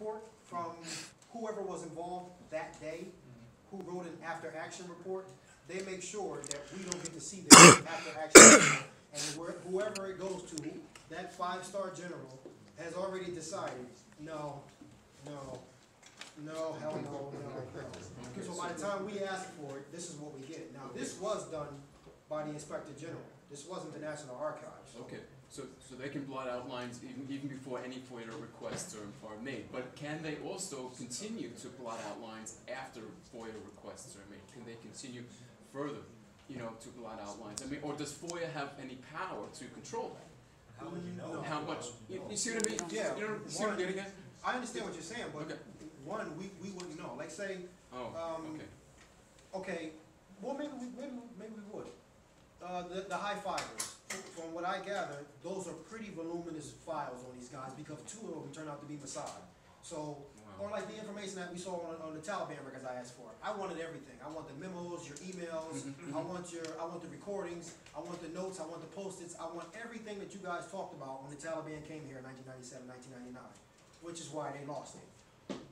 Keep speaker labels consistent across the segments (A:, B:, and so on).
A: report from whoever was involved that day, who wrote an after-action report. They make sure that we don't get to see the after-action report. And whoever it goes to, that five-star general has already decided, no, hell no. So by the time we ask for it, this is what we get. Now, this was done by the Inspector General. This wasn't the National Archives.
B: Okay, so they can blot out lines even before any FOIA requests are made. But can they also continue to blot out lines after FOIA requests are made? Can they continue further, to blot out lines? I mean, or does FOIA have any power to control that?
C: How would you know?
B: How much? You see what I mean?
A: Yeah.
B: You see what I'm getting at?
A: I understand what you're saying, but
B: Okay.
A: one, we wouldn't know. Like say, okay, well maybe we would. The high fivers, from what I gather, those are pretty voluminous files on these guys because two of them turned out to be Mossad. So, or like the information that we saw on the Taliban records I asked for. I wanted everything. I want the memos, your emails, I want the recordings, I want the notes, I want the post-its, I want everything that you guys talked about when the Taliban came here in 1997, 1999, which is why they lost it.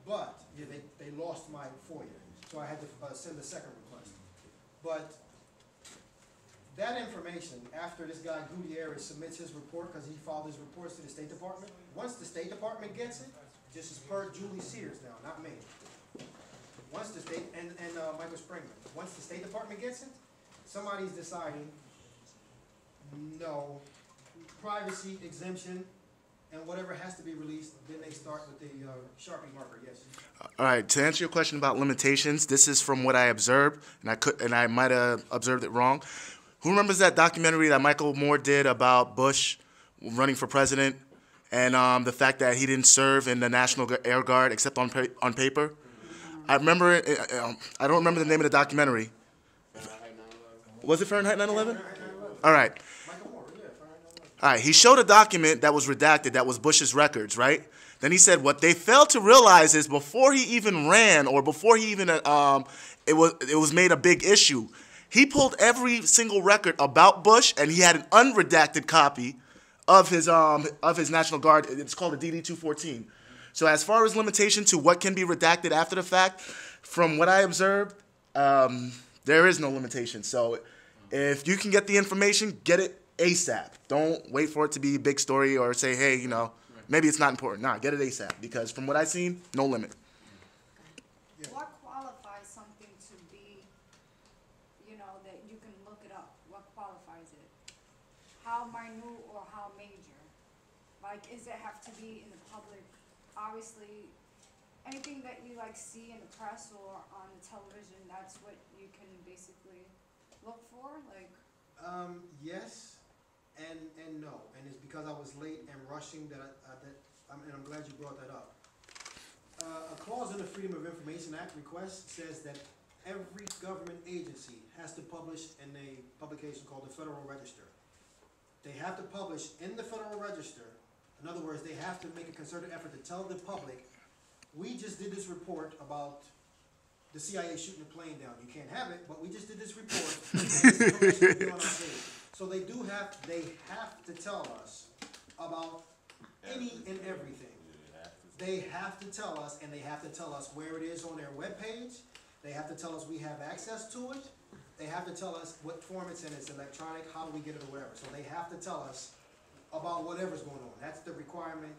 A: But, yeah, they lost my FOIA, so I had to send a second request. But that information, after this guy Gutierrez submits his report, because he filed his reports to the State Department, once the State Department gets it, this is per Julie Sears now, not me. Once the State, and Michael Springman, once the State Department gets it, somebody's deciding, no, privacy exemption, and whatever has to be released, then they start with the Sharpie marker, yes.
D: All right, to answer your question about limitations, this is from what I observed, and I might have observed it wrong. Who remembers that documentary that Michael Moore did about Bush running for president and the fact that he didn't serve in the National Air Guard except on paper? I remember it. I don't remember the name of the documentary. Was it Fahrenheit 9/11? All right. All right, he showed a document that was redacted that was Bush's records, right? Then he said what they failed to realize is before he even ran or before he even, it was made a big issue. He pulled every single record about Bush and he had an unredacted copy of his National Guard. It's called a DD-214. So as far as limitation to what can be redacted after the fact, from what I observed, there is no limitation. So if you can get the information, get it ASAP. Don't wait for it to be a big story or say, hey, maybe it's not important. Nah, get it ASAP because from what I've seen, no limit.
A: Yeah.
E: What qualifies something to be, that you can look it up? What qualifies it? How minute or how major? Like, does it have to be in the public? Obviously, anything that you see in the press or on the television, that's what you can basically look for?
A: Yes. And no, and it's because I was late and rushing and I'm glad you brought that up. A clause in the Freedom of Information Act request says that every government agency has to publish in a publication called the Federal Register. They have to publish in the Federal Register. In other words, they have to make a concerted effort to tell the public, we just did this report about the CIA shooting a plane down. You can't have it, but we just did this report. And this information will be on our page. So they have to tell us about any and everything. They have to tell us, and they have to tell us where it is on their webpage. They have to tell us we have access to it. They have to tell us what form it's in. It's electronic, how do we get it or whatever. So they have to tell us about whatever's going on. That's the requirement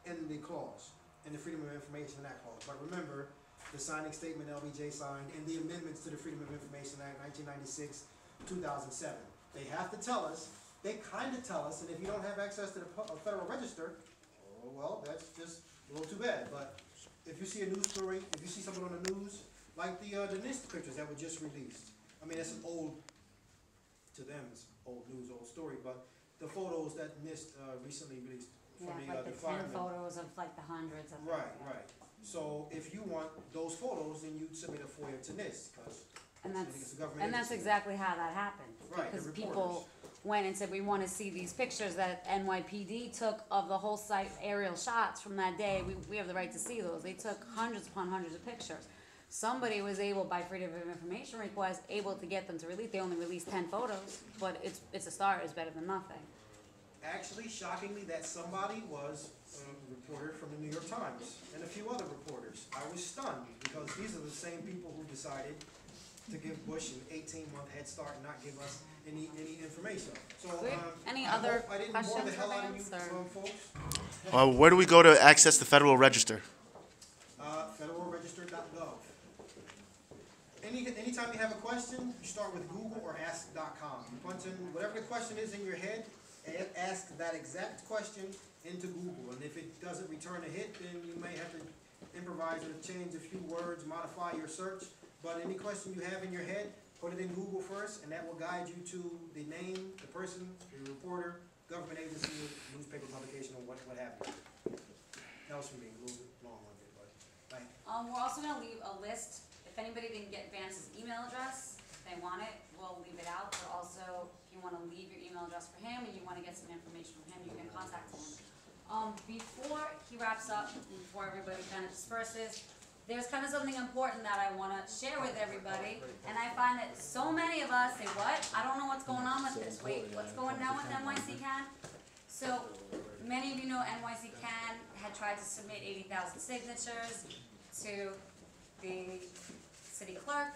A: in the clause, in the Freedom of Information Act clause. But remember, the signing statement LBJ signed and the amendments to the Freedom of Information Act 1996, 2007. They have to tell us, they kind of tell us, and if you don't have access to the Federal Register, oh, well, that's just a little too bad. But if you see a news story, if you see something on the news, like the NIST pictures that were just released. I mean, it's an old, to them, it's old news, old story, but the photos that NIST recently released from
F: like the 10
A: firemen.
F: photos of the hundreds of them.
A: Right. So if you want those photos, then you submit a FOIA to NIST,
F: And that's exactly how that happened.
A: Right,
F: Because
A: the
F: people went and said, we want to see these pictures that NYPD took of the whole site aerial shots from that day. We have the right to see those. They took hundreds upon hundreds of pictures. Somebody was able, by Freedom of Information request, able to get them to release. They only released 10 photos, but it's a start. It's better than nothing.
A: Actually, shockingly, that somebody was a reporter from the New York Times. Times and a few other reporters. I was stunned because these are the same people who decided to give Bush an 18-month head start and not give us any information. So,
F: Any
A: I
F: other
A: hope I didn't bore the
F: questions
A: hell
F: for
A: out of you,
F: Vance, or-
A: folks.
D: Where do we go to access the Federal Register?
A: Federalregister.gov. Anytime you have a question, you start with Google or ask.com. You punch in whatever the question is in your head, and ask that exact question into Google. And if it doesn't return a hit, then you may have to improvise or change a few words, modify your search. But any question you have in your head, put it in Google first, and that will guide you to the name, the person, the reporter, government agency, newspaper publication, or what have you. That was for me, a little bit long-winded, but thank you.
F: We're also gonna leave a list, if anybody didn't get Vance's email address, if they want it, we'll leave it out, but also, if you wanna leave your email address for him, and you wanna get some information from him, you can contact him. Before he wraps up, before everybody kind of disperses, there's kind of something important that I wanna share with everybody, and I find that so many of us say, what? I don't know what's going on with this, wait, what's going on with NYC Can? So, many of you know NYC Can had tried to submit 80,000 signatures to the city clerk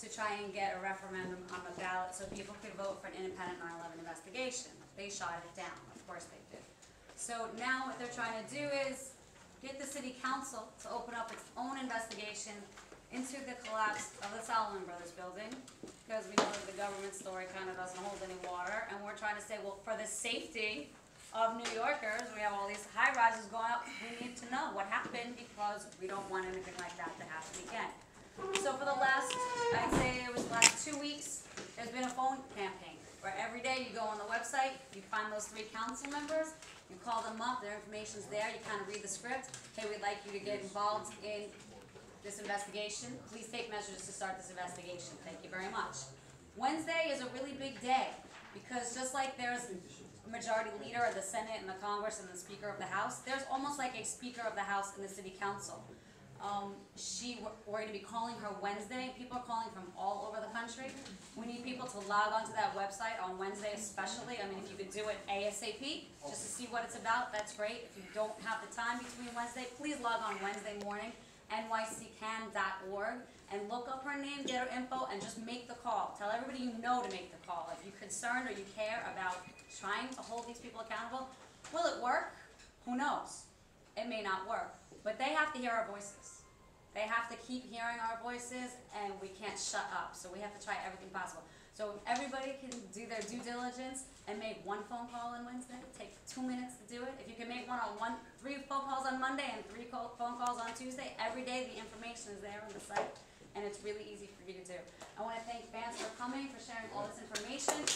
F: to try and get a referendum on the ballot so people could vote for an independent 9/11 investigation. They shot it down, of course they did. So now what they're trying to do is get the city council to open up its own investigation into the collapse of the Solomon Brothers building, because we know that the government story kind of doesn't hold any water, and we're trying to say, well, for the safety of New Yorkers, we have all these high rises going up, we need to know what happened, because we don't want anything like that to happen again. So for the last, I'd say it was the last 2 weeks, there's been a phone campaign, where every day you go on the website, you find those 3 council members, you call them up, their information's there, you kind of read the script, hey, we'd like you to get involved in this investigation, please take measures to start this investigation, thank you very much. Wednesday is a really big day, because just like there's a majority leader of the Senate and the Congress and the Speaker of the House, there's almost like a Speaker of the House in the City Council. We're gonna be calling her Wednesday, people are calling from all over the country. We need people to log onto that website on Wednesday especially, I mean, if you could do it ASAP, just to see what it's about, that's great. If you don't have the time between Wednesday, please log on Wednesday morning, nyccan.org, and look up her name, get her info, and just make the call. Tell everybody you know to make the call. If you're concerned or you care about trying to hold these people accountable, will it work? Who knows? It may not work, but they have to hear our voices. They have to keep hearing our voices, and we can't shut up, so we have to try everything possible. So if everybody can do their due diligence and make 1 phone call on Wednesday, take 2 minutes to do it. If you can make 3 phone calls on Monday and 3 phone calls on Tuesday, every day the information is there on the site, and it's really easy for you to do. I want to thank Vance for coming, for sharing all this information.